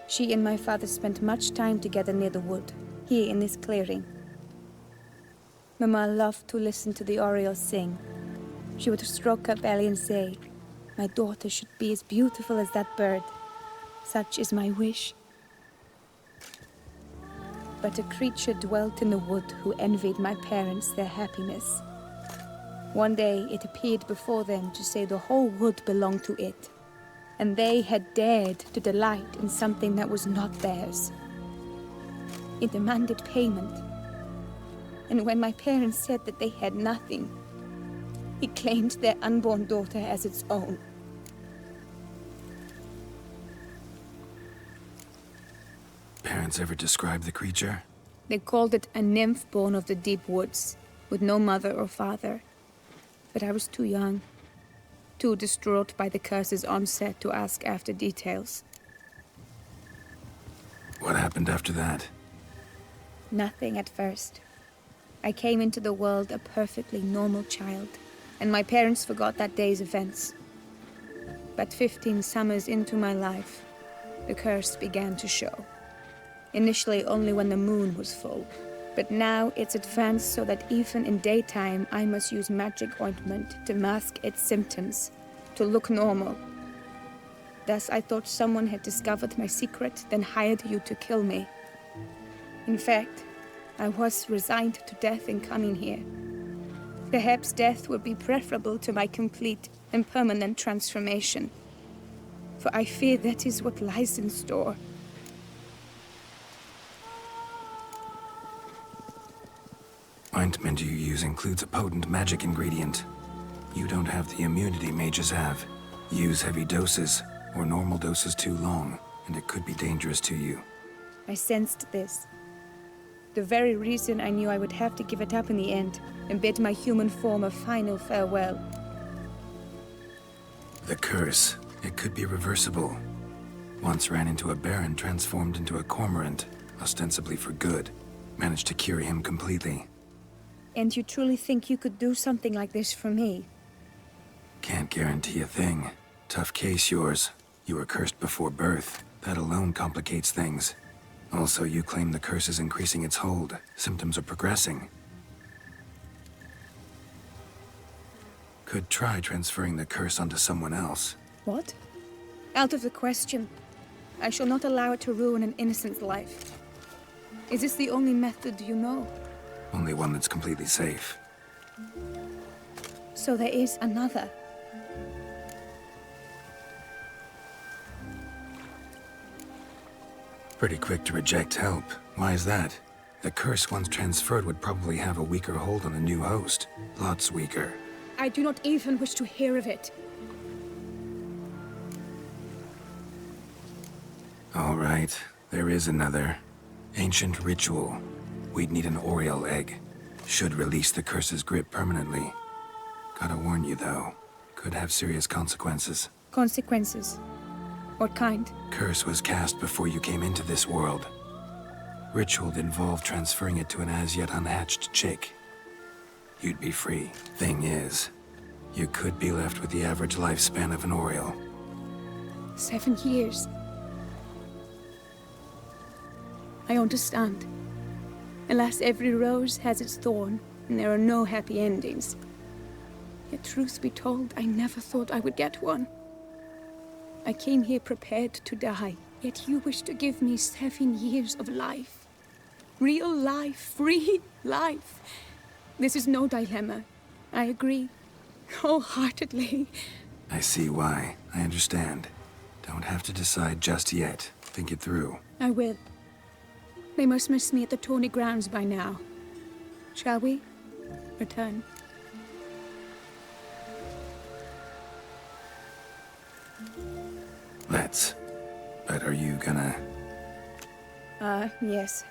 She and my father spent much time together near the wood, here in this clearing. Mama loved to listen to the orioles sing. She would stroke her belly and say, "My daughter should be as beautiful as that bird. Such is my wish." But a creature dwelt in the wood who envied my parents their happiness. One day it appeared before them to say the whole wood belonged to it, and they had dared to delight in something that was not theirs. It demanded payment, and when my parents said that they had nothing, it claimed their unborn daughter as its own. Parents ever describe the creature? They called it a nymph born of the deep woods, with no mother or father. But I was too young, too distraught by the curse's onset to ask after details. What happened after that? Nothing at first. I came into the world a perfectly normal child, and my parents forgot that day's events. But 15 summers into my life, the curse began to show. Initially only when the moon was full, but now it's advanced so that even in daytime I must use magic ointment to mask its symptoms, to look normal. Thus I thought someone had discovered my secret, then hired you to kill me. In fact, I was resigned to death in coming here. Perhaps death would be preferable to my complete and permanent transformation, for I fear that is what lies in store. Ointment you use includes a potent magic ingredient. You don't have the immunity mages have. Use heavy doses, or normal doses too long, and it could be dangerous to you. I sensed this. The very reason I knew I would have to give it up in the end and bid my human form a final farewell. The curse, it could be reversible. Once ran into a baron transformed into a cormorant, ostensibly for good. Managed to cure him completely. And you truly think you could do something like this for me? Can't guarantee a thing. Tough case yours. You were cursed before birth. That alone complicates things. Also, you claim the curse is increasing its hold. Symptoms are progressing. Could try transferring the curse onto someone else. What? Out of the question. I shall not allow it to ruin an innocent's life. Is this the only method you know? Only one that's completely safe. So there is another. Pretty quick to reject help. Why is that? The curse once transferred would probably have a weaker hold on a new host. Lots weaker. I do not even wish to hear of it. All right, there is another. Ancient ritual. We'd need an oriole egg. Should release the curse's grip permanently. Gotta warn you though, could have serious consequences. Consequences? What kind? Curse was cast before you came into this world. Ritual involved transferring it to an as-yet unhatched chick. You'd be free. Thing is, you could be left with the average lifespan of an oriole. 7 years. I understand. Alas, every rose has its thorn, and there are no happy endings. Yet truth be told, I never thought I would get one. I came here prepared to die, yet you wish to give me 7 years of life. Real life, free life. This is no dilemma. I agree, wholeheartedly. I see why. I understand. Don't have to decide just yet. Think it through. I will. They must miss me at the Tawny Grounds by now. Shall we? Return. Let's. But are you gonna... Yes.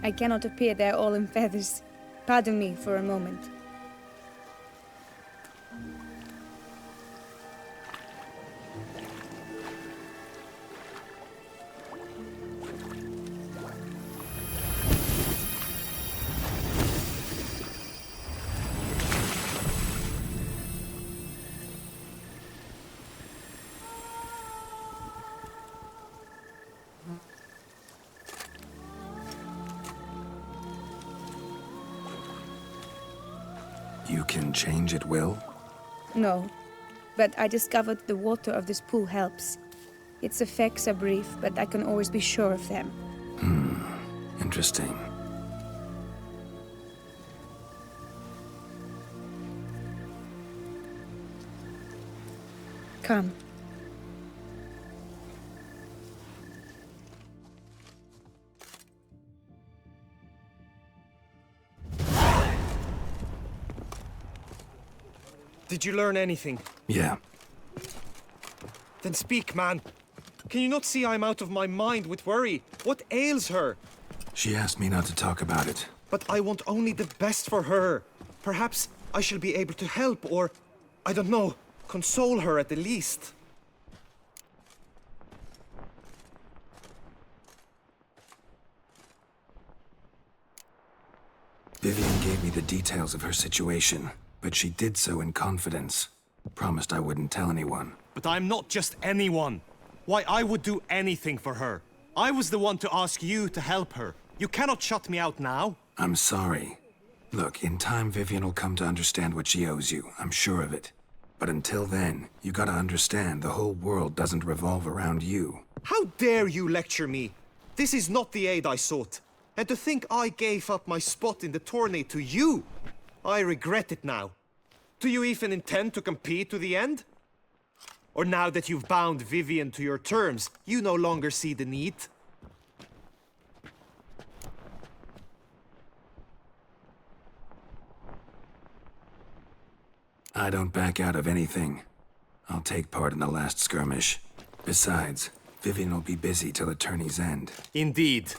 I cannot appear there all in feathers. Pardon me for a moment. You can change at will? No, but I discovered the water of this pool helps. Its effects are brief, but I can always be sure of them. Interesting. Come. Did you learn anything? Yeah. Then speak, man. Can you not see I'm out of my mind with worry? What ails her? She asked me not to talk about it. But I want only the best for her. Perhaps I shall be able to help or, I don't know, console her at the least. Vivian gave me the details of her situation, but she did so in confidence. Promised I wouldn't tell anyone. But I'm not just anyone. Why, I would do anything for her. I was the one to ask you to help her. You cannot shut me out now. I'm sorry. Look, in time Vivian will come to understand what she owes you. I'm sure of it. But until then, you gotta understand the whole world doesn't revolve around you. How dare you lecture me? This is not the aid I sought. And to think I gave up my spot in the tourney to you, I regret it now. Do you even intend to compete to the end? Or now that you've bound Vivian to your terms, you no longer see the need? I don't back out of anything. I'll take part in the last skirmish. Besides, Vivian will be busy till the tourney's end. Indeed.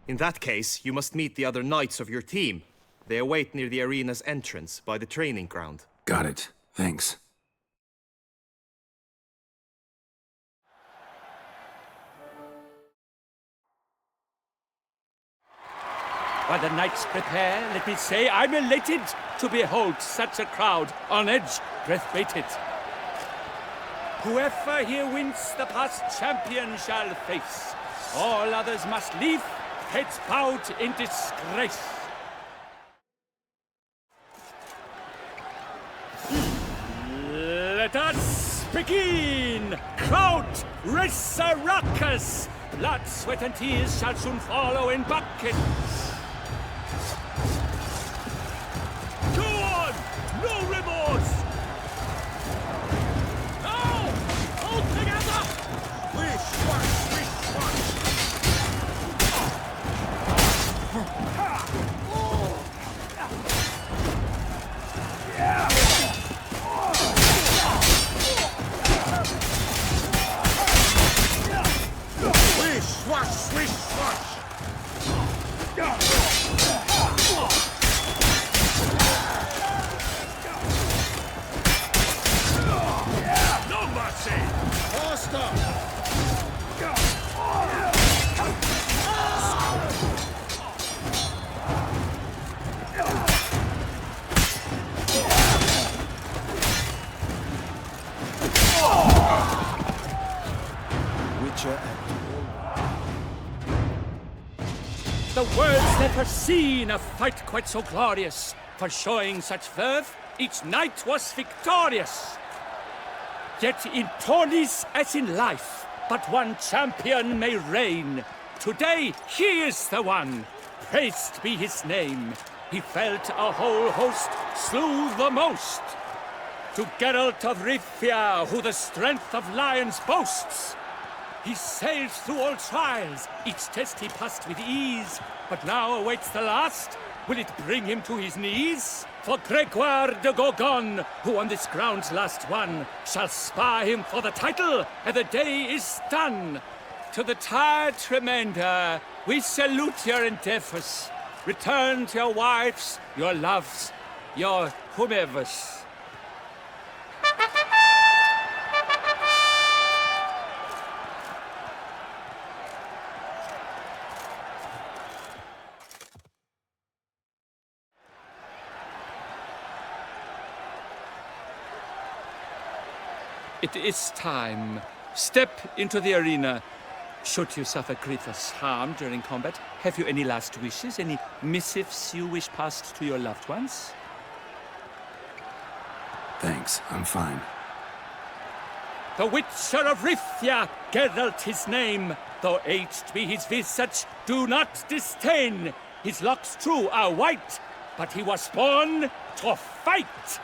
In that case, you must meet the other knights of your team. They await near the arena's entrance, by the training ground. Got it. Thanks. While the knights prepare, let me say I'm elated to behold such a crowd on edge, breath-baited. Whoever here wins the past champion shall face. All others must leave, heads bowed in disgrace. Let us begin! Crowd, raise a ruckus! Blood, sweat, and tears shall soon follow in buckets. Go on! No remorse! Now! All together! Wish, wash, wish, wash! Wish, wash, wish, wash! No mercy! Faster! The world's never seen a fight quite so glorious. For showing such verve, each knight was victorious. Yet in tourneys as in life, but one champion may reign. Today he is the one. Praised be his name. He felt a whole host, slew the most. To Geralt of Rivia, who the strength of lions boasts. He sailed through all trials, each test he passed with ease. But now awaits the last. Will it bring him to his knees? For Gregoire de Gorgon, who on this ground's last won, shall spar him for the title, and the day is done. To the tired remainder, we salute your endeavors. Return to your wives, your loves, your whomevers. It is time. Step into the arena. Should you suffer grievous harm during combat, have you any last wishes? Any missives you wish passed to your loved ones? Thanks, I'm fine. The Witcher of Rithia, Geralt his name. Though aged be his visage, do not disdain. His locks true are white, but he was born to fight.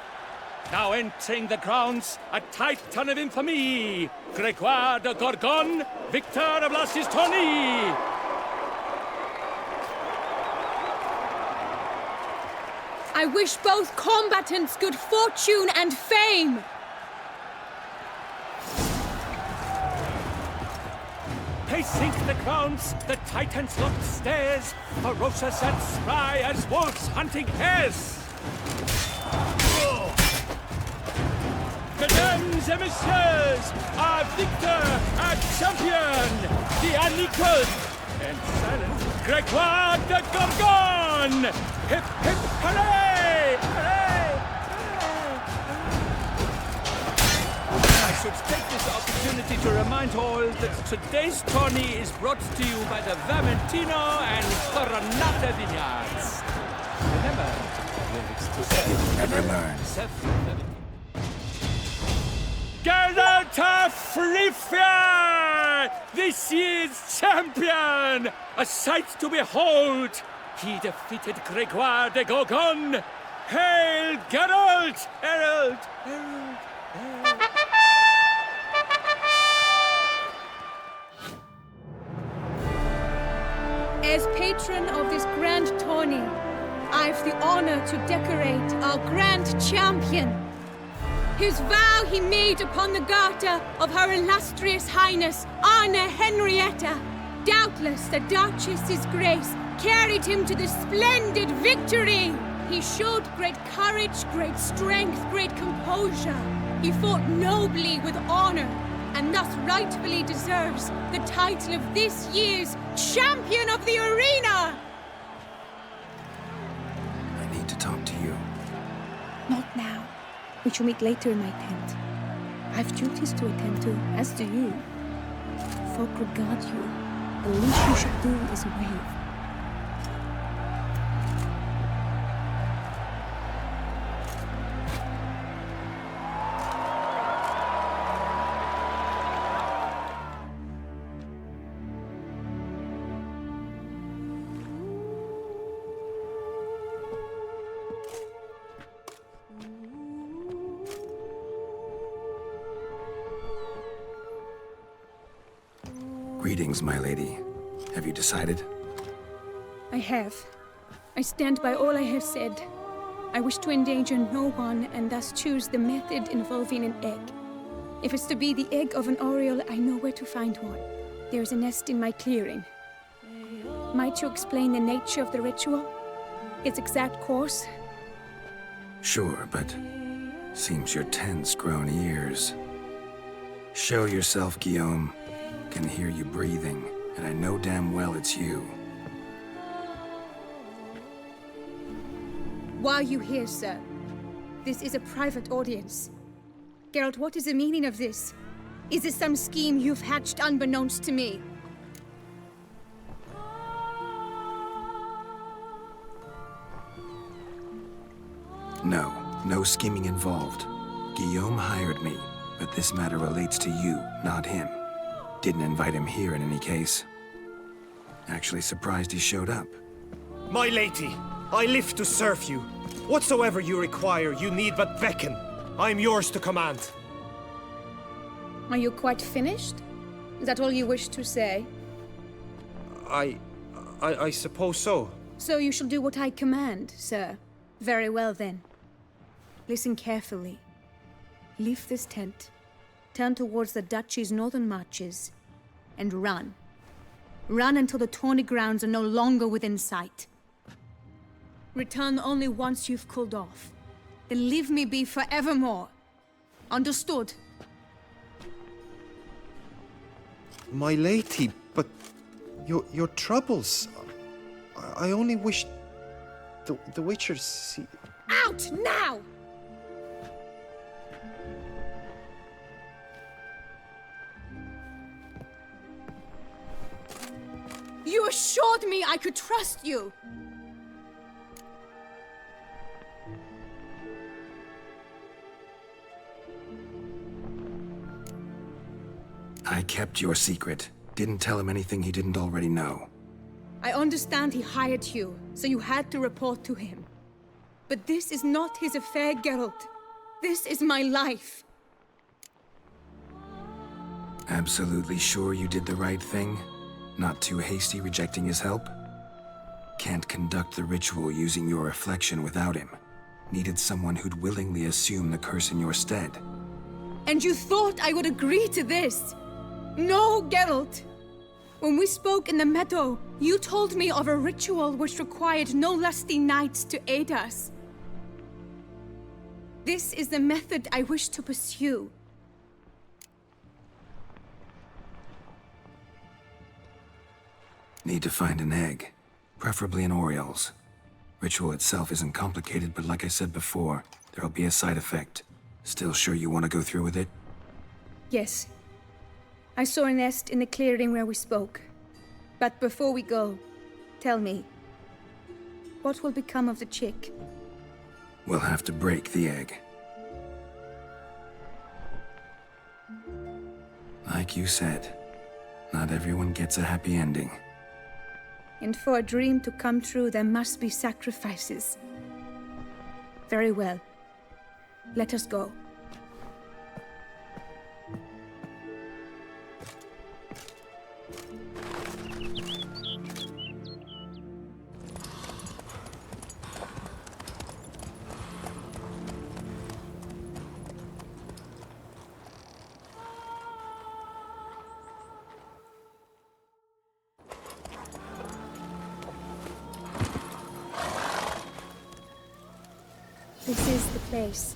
Now entering the grounds, a titan of infamy, Gregoire de Gorgon, victor of Las's tourney. I wish both combatants good fortune and fame! Pacing the grounds, the Titans locked stairs, ferocious and spry as wolves hunting hares. Mesdames et messieurs, our victor, our champion, the unequaled and silent Gregoire de Gorgon! Hip, hip, hooray! Hooray! I should take this opportunity to remind all that today's tourney is brought to you by the Vermentino and Coronata vineyards. Remember, lyrics to self. Never learn. Geralt of Rithia! This year's champion! A sight to behold! He defeated Gregoire de Gorgon! Hail Geralt! Herald! Herald! Herald! As patron of this grand tourney, I've the honor to decorate our grand champion. His vow he made upon the garter of her illustrious highness, Anna Henrietta. Doubtless the Duchess's grace carried him to the splendid victory. He showed great courage, great strength, great composure. He fought nobly with honor, and thus rightfully deserves the title of this year's Champion of the Arena! I need to talk to you. Not now. We shall meet later in my tent. I've duties to attend to, as do you. Folk regard you. The least you should do is wave. Greetings, my lady. Have you decided? I have. I stand by all I have said. I wish to endanger no one and thus choose the method involving an egg. If it's to be the egg of an oriole, I know where to find one. There is a nest in my clearing. Might you explain the nature of the ritual? Its exact course? Sure, but seems your tent's grown ears. Show yourself, Guillaume. Can hear you breathing, and I know damn well it's you. Why are you here, sir? This is a private audience. Geralt, what is the meaning of this? Is this some scheme you've hatched unbeknownst to me? No scheming involved. Guillaume hired me, but this matter relates to you, not him. Didn't invite him here in any case. Actually surprised he showed up. My lady, I live to serve you. Whatsoever you require, you need but beckon. I am yours to command. Are you quite finished? Is that all you wish to say? I suppose so. So you shall do what I command, sir. Very well then. Listen carefully. Leave this tent. Turn towards the duchy's northern marches, and run. Run until the tourney grounds are no longer within sight. Return only once you've cooled off. Then leave me be forevermore. Understood? My lady, but your troubles. I only wish the Witchers see. Out now! You assured me I could trust you! I kept your secret. Didn't tell him anything he didn't already know. I understand he hired you, so you had to report to him. But this is not his affair, Geralt. This is my life. Absolutely sure you did the right thing? Not too hasty rejecting his help? Can't conduct the ritual using your reflection without him. Needed someone who'd willingly assume the curse in your stead. And you thought I would agree to this? No, Geralt! When we spoke in the meadow, you told me of a ritual which required no lusty knights to aid us. This is the method I wish to pursue. Need to find an egg. Preferably an Oriole's. Ritual itself isn't complicated, but like I said before, there'll be a side effect. Still sure you want to go through with it? Yes. I saw a nest in the clearing where we spoke. But before we go, tell me, what will become of the chick? We'll have to break the egg. Like you said, not everyone gets a happy ending. And for a dream to come true, there must be sacrifices. Very well. Let us go. This is the place.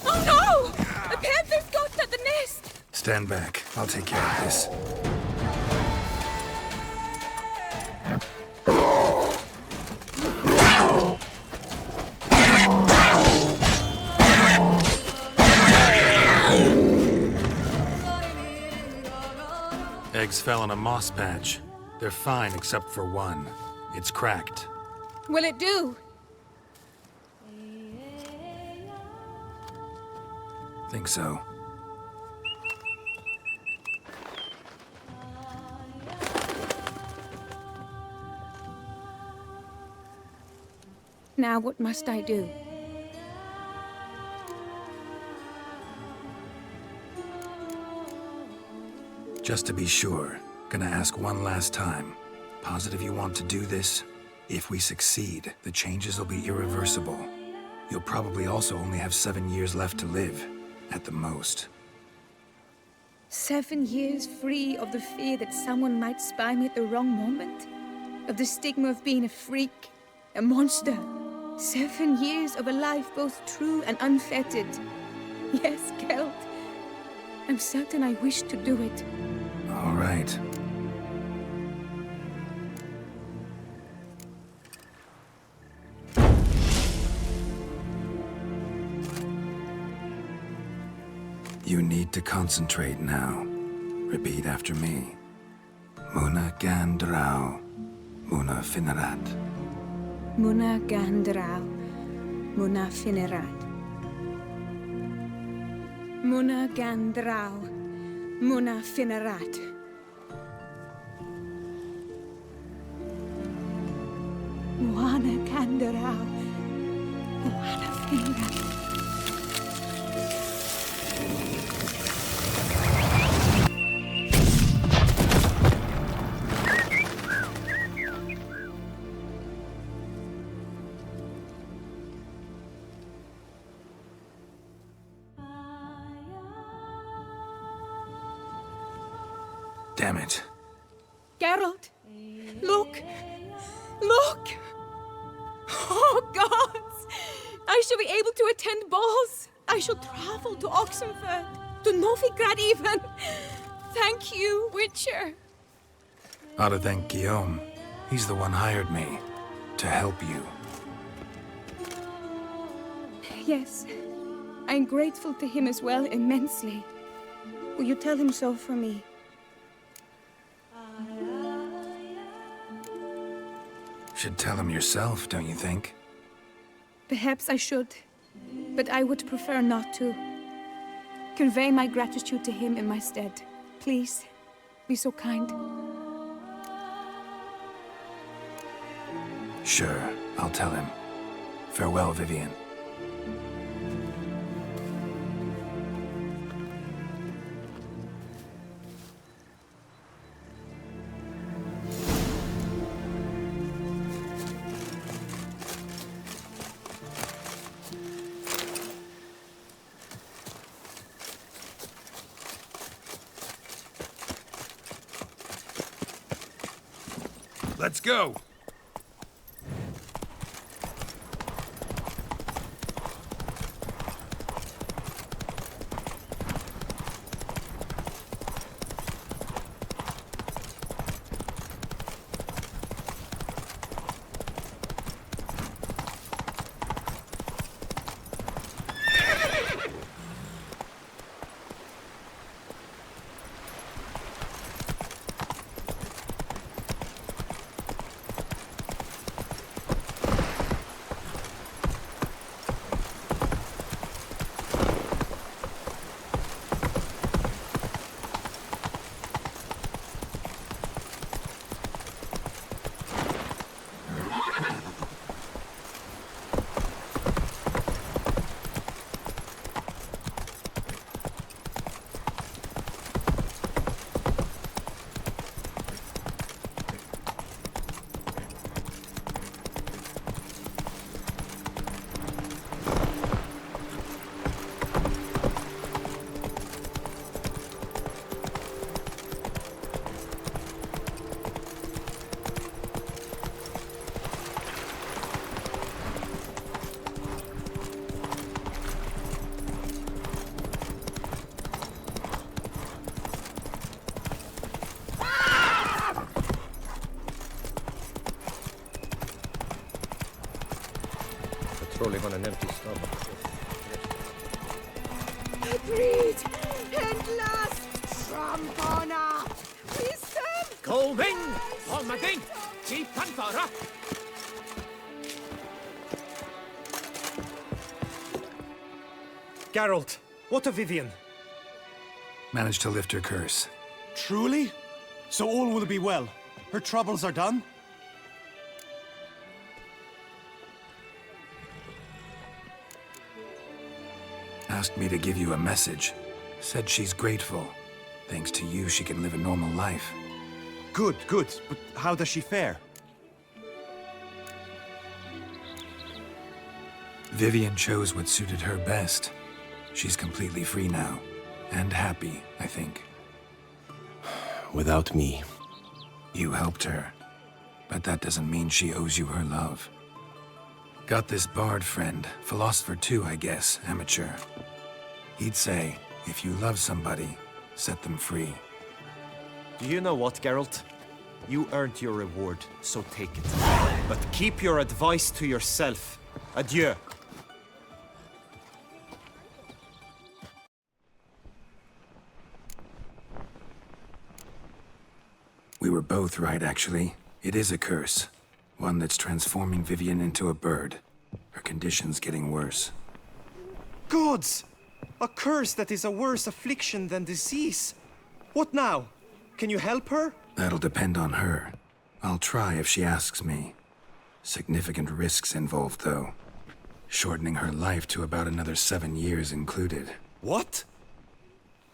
Oh no! A panther's got at the nest! Stand back. I'll take care of this. Eggs fell in a moss patch. They're fine except for one. It's cracked. Will it do? Think so. Now what must I do? Just to be sure, gonna ask one last time. Positive you want to do this? If we succeed, the changes will be irreversible. You'll probably also only have 7 years left to live, at the most. 7 years free of the fear that someone might spy me at the wrong moment? Of the stigma of being a freak, a monster? 7 years of a life both true and unfettered. Yes, Geralt. I'm certain I wish to do it. All right. You need to concentrate now. Repeat after me. Muna Gandrau, Muna Finerat. Muna Gandrau, Muna Finerat. Muna Gandrau, Muna Finerat. Muna Gandrau, Muna Finerat. Damn it. Geralt, look! Look! Oh, gods! I shall be able to attend balls. I shall travel to Oxenfurt, to Novigrad even. Thank you, Witcher. Ought to thank Guillaume. He's the one hired me. To help you. Yes, I'm grateful to him as well, immensely. Will you tell him so for me? Should tell him yourself, don't you think? Perhaps I should. But I would prefer not to. Convey my gratitude to him in my stead. Please, be so kind. Sure, I'll tell him. Farewell, Vivian. Let's go! Patrolling on an empty stomach. Breed! Endless! Trampona! Listen! Going! Omaging! Ti Panfara! Geralt, what of Vivian? Managed to lift her curse. Truly? So all will be well. Her troubles are done? Asked me to give you a message. Said she's grateful. Thanks to you, she can live a normal life. Good, good. But how does she fare? Vivian chose what suited her best. She's completely free now. And happy, I think. Without me. You helped her. But that doesn't mean she owes you her love. Got this bard friend, philosopher too, I guess, amateur. He'd say, if you love somebody, set them free. Do you know what, Geralt? You earned your reward, so take it. But keep your advice to yourself. Adieu. We were both right, actually. It is a curse. One that's transforming Vivian into a bird. Her condition's getting worse. Gods! A curse that is a worse affliction than disease. What now? Can you help her? That'll depend on her. I'll try if she asks me. Significant risks involved, though. Shortening her life to about another 7 years included. What?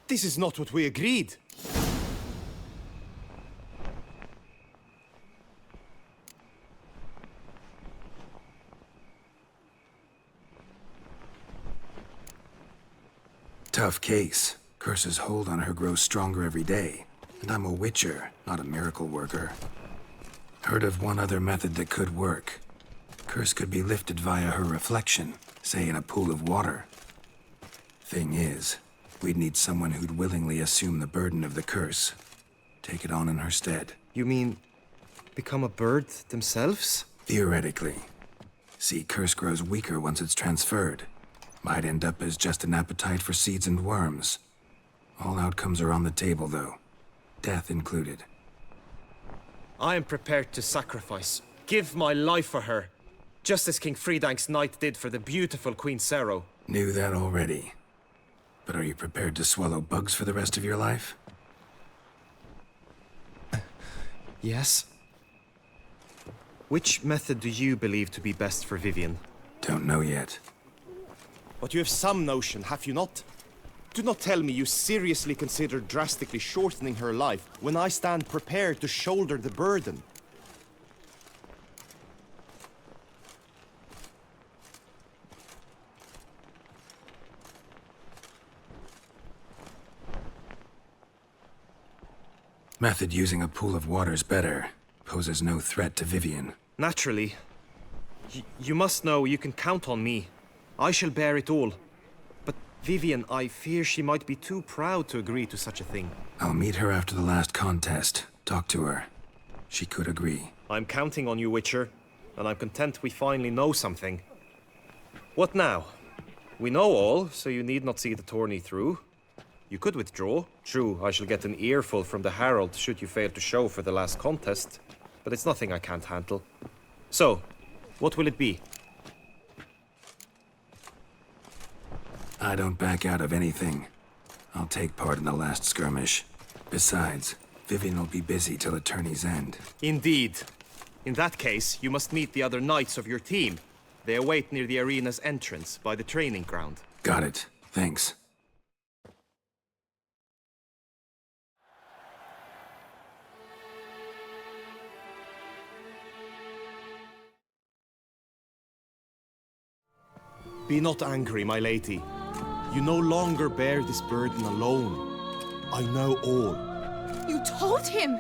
This is not what we agreed. Tough case. Curse's hold on her grows stronger every day. And I'm a witcher, not a miracle worker. Heard of one other method that could work. Curse could be lifted via her reflection, say in a pool of water. Thing is, we'd need someone who'd willingly assume the burden of the curse. Take it on in her stead. You mean become a bird themselves? Theoretically. See, curse grows weaker once it's transferred. Might end up as just an appetite for seeds and worms. All outcomes are on the table, though. Death included. I am prepared to sacrifice. Give my life for her. Just as King Fridank's knight did for the beautiful Queen Sero. Knew that already. But are you prepared to swallow bugs for the rest of your life? Yes? Which method do you believe to be best for Vivian? Don't know yet. But you have some notion, have you not? Do not tell me you seriously consider drastically shortening her life when I stand prepared to shoulder the burden. Method using a pool of water's better. Poses no threat to Vivian. Naturally. You must know you can count on me. I shall bear it all. But Vivian, I fear she might be too proud to agree to such a thing. I'll meet her after the last contest. Talk to her. She could agree. I'm counting on you, Witcher. And I'm content we finally know something. What now? We know all, so you need not see the tourney through. You could withdraw. True, I shall get an earful from the Herald should you fail to show for the last contest. But it's nothing I can't handle. So, what will it be? I don't back out of anything. I'll take part in the last skirmish. Besides, Vivian will be busy till the tourney's end. Indeed. In that case, you must meet the other knights of your team. They await near the arena's entrance, by the training ground. Got it. Thanks. Be not angry, my lady. You no longer bear this burden alone. I know all. You told him!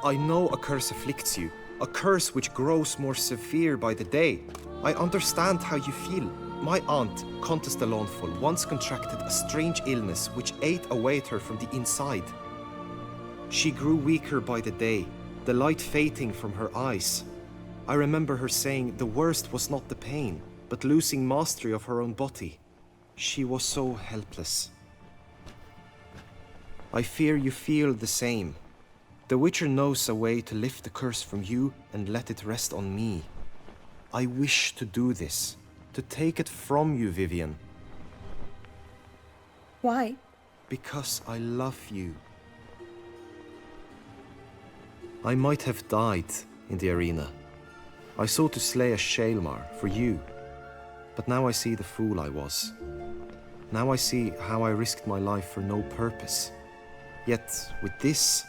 I know a curse afflicts you. A curse which grows more severe by the day. I understand how you feel. My aunt, Countess de Lawnful, once contracted a strange illness which ate away at her from the inside. She grew weaker by the day, the light fading from her eyes. I remember her saying the worst was not the pain, but losing mastery of her own body. She was so helpless. I fear you feel the same. The Witcher knows a way to lift the curse from you and let it rest on me. I wish to do this, to take it from you, Vivian. Why? Because I love you. I might have died in the arena. I sought to slay a Shaelmar for you. But now I see the fool I was. Now I see how I risked my life for no purpose. Yet, with this,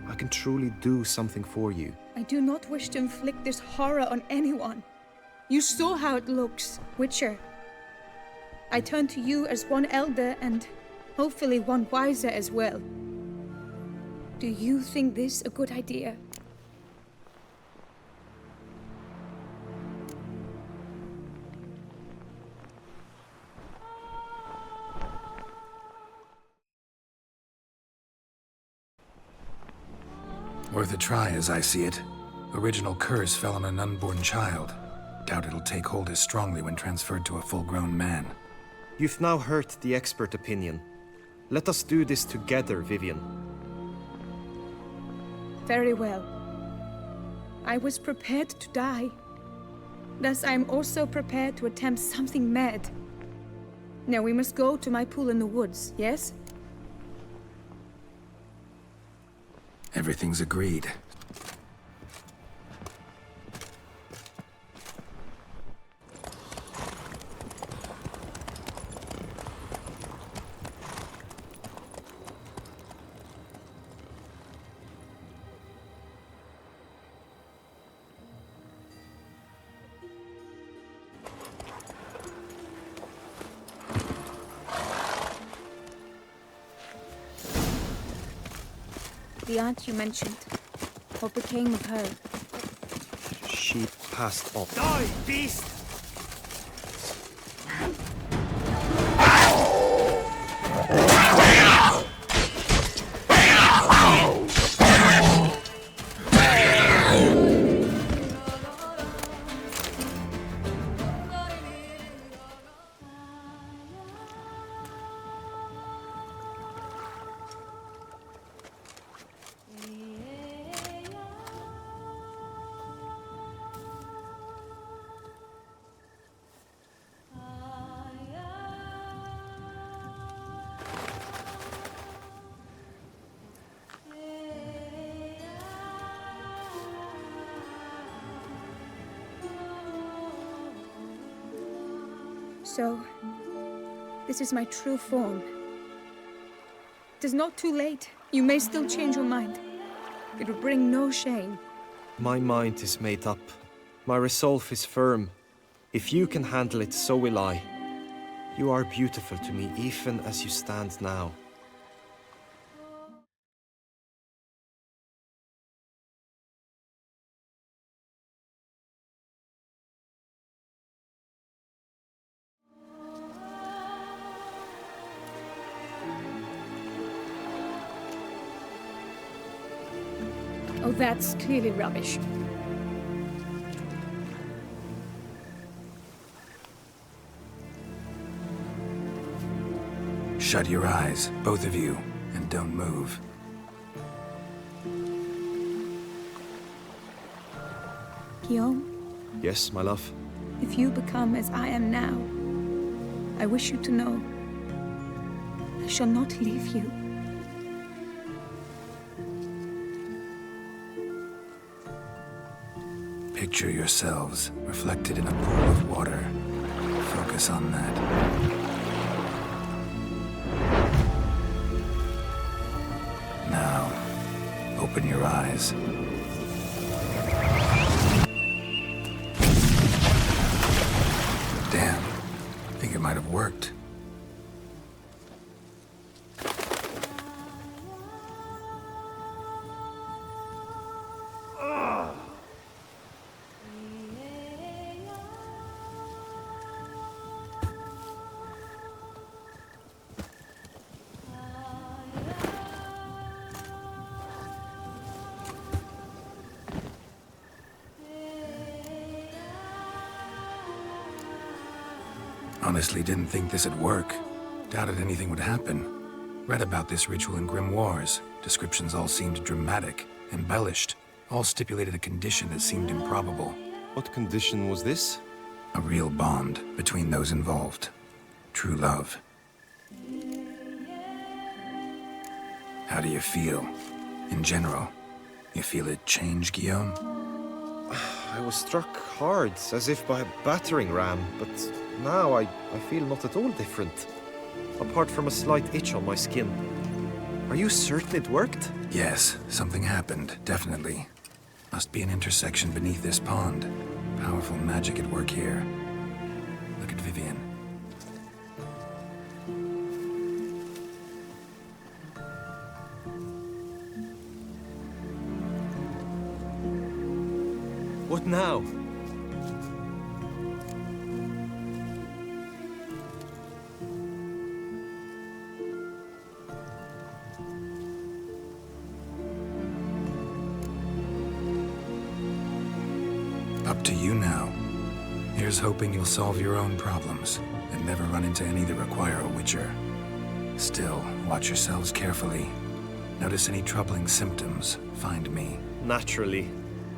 I can truly do something for you. I do not wish to inflict this horror on anyone. You saw how it looks, Witcher. I turn to you as one elder and hopefully one wiser as well. Do you think this a good idea? Worth a try, as I see it. Original curse fell on an unborn child. Doubt it'll take hold as strongly when transferred to a full-grown man. You've now heard the expert opinion. Let us do this together, Vivian. Very well. I was prepared to die. Thus I am also prepared to attempt something mad. Now we must go to my pool in the woods, yes? Everything's agreed. The aunt you mentioned. What became of her? She passed on. Die, beast! So, this is my true form. It is not too late. You may still change your mind. It will bring no shame. My mind is made up. My resolve is firm. If you can handle it, so will I. You are beautiful to me, even as you stand now. Oh, that's clearly rubbish. Shut your eyes, both of you, and don't move. Guillaume, Yes, my love. if you become as I am now, I wish you to know I shall not leave you. Picture yourselves reflected in a pool of water. Focus on that. Now, open your eyes. Damn, I think it might have worked. Honestly, didn't think this'd work. Doubted anything would happen. Read about this ritual in grimoires. Descriptions all seemed dramatic, embellished. All stipulated a condition that seemed improbable. What condition was this? A real bond between those involved. True love. How do you feel? In general, you feel it change, Guillaume? I was struck hard, as if by a battering ram, but now I feel not at all different. Apart from a slight itch on my skin. Are you certain it worked? Yes, something happened, definitely. Must be an intersection beneath this pond. Powerful magic at work here. Look at Vivian. What now? Up to you now. Here's hoping you'll solve your own problems and never run into any that require a witcher. Still, watch yourselves carefully. Notice any troubling symptoms, find me. Naturally.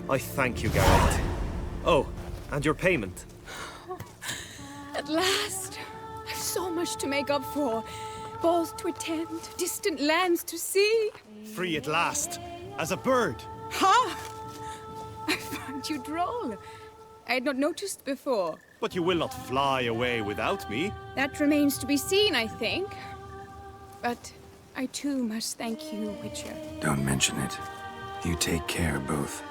I thank you, Garrett. Oh, and your payment. At last! I've so much to make up for. Balls to attend, distant lands to see. Free at last, as a bird. Ha! I found you droll. I had not noticed before. But you will not fly away without me. That remains to be seen, I think. But I too must thank you, Witcher. Don't mention it. You take care, both.